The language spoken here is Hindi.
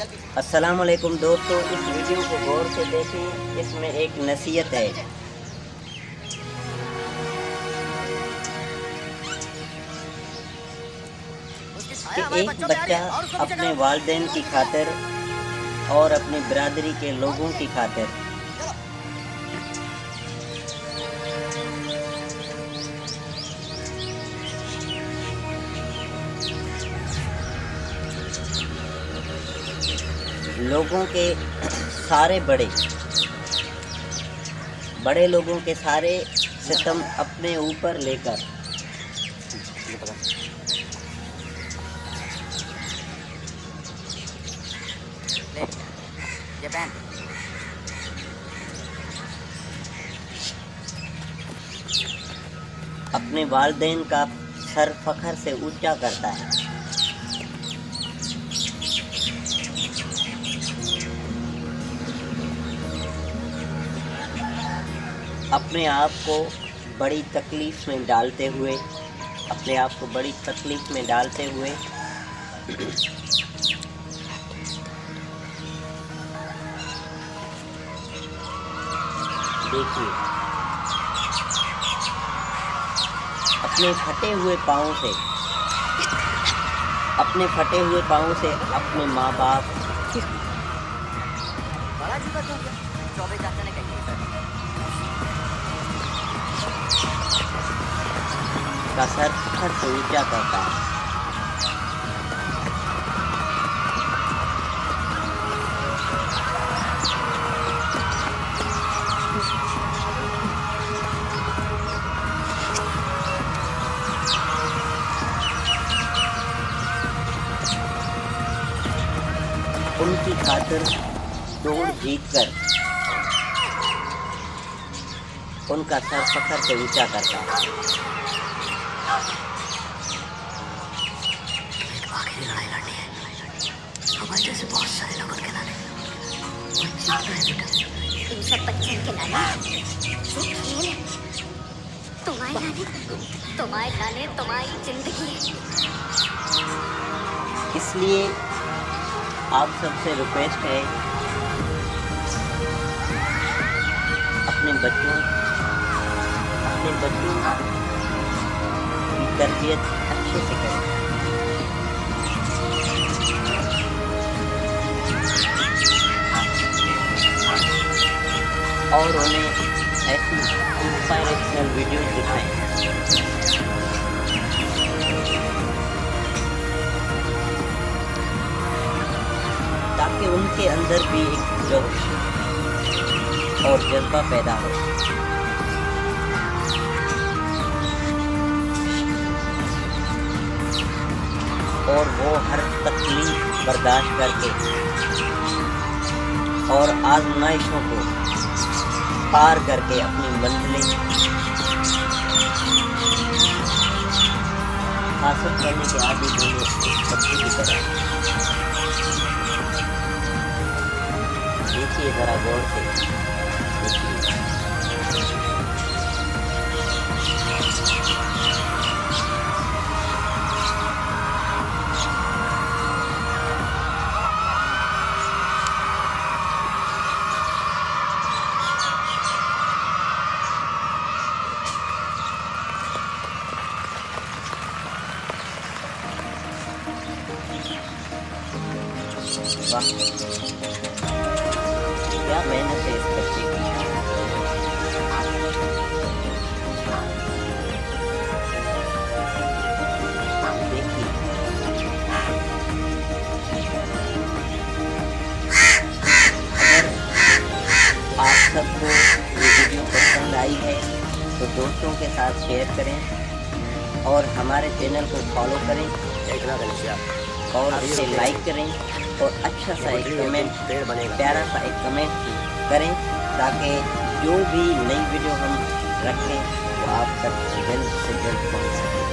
अस्सलाम वालेकुम दोस्तों, इस वीडियो को गौर से देखें। इसमें एक नसीहत है कि एक बच्चा अपने वालिदैन की खातिर और अपनी बिरादरी के लोगों की खातिर लोगों के सारे बड़े लोगों के सारे सितम अपने ऊपर लेकर अपने वालिदैन का सर फखर से ऊंचा करता है। अपने आप को बड़ी तकलीफ़ में डालते हुए देखिए, अपने फटे हुए पाँव से अपने माँ बाप का सर फखर से ऊंचा करता है। उनकी खातिर दौड़ जीतकर उनका सर फखर से ऊंचा करता है। आखिरी लड़ाई लड़नी है हमारे जैसे बहुत सारे लोगों के लाने इन सब बच्चों के लाने जो खेल है तुम्हारे लाने तुम्हारी जिंदगी है। इसलिए आप सबसे रिक्वेस्ट है, अपने बच्चों की तरबियत अच्छे से करें। और उन्हें ऐसी इंस्पायरेशनल वीडियो दिखाएं ताकि उनके अंदर भी एक जोश और जज्बा पैदा हो। और वो हर तकलीफ बर्दाश्त करके और आज़माइशों को पार करके अपनी मंजिलें हासिल करने के आदी बने इस बच्चे की तरह। देखिए ज़रा गौर से, वाह क्या मेहनत है इस बच्चे की। देखिए, अगर आप सबको ये वीडियो पसंद आई है तो दोस्तों के साथ शेयर करें और हमारे चैनल को फॉलो करें और इसे लाइक करें और अच्छा सा एक कमेंट, प्यारा सा एक कमेंट करें ताकि जो भी नई वीडियो हम रखें वो आप तक जल्द से जल्द पहुंच सके।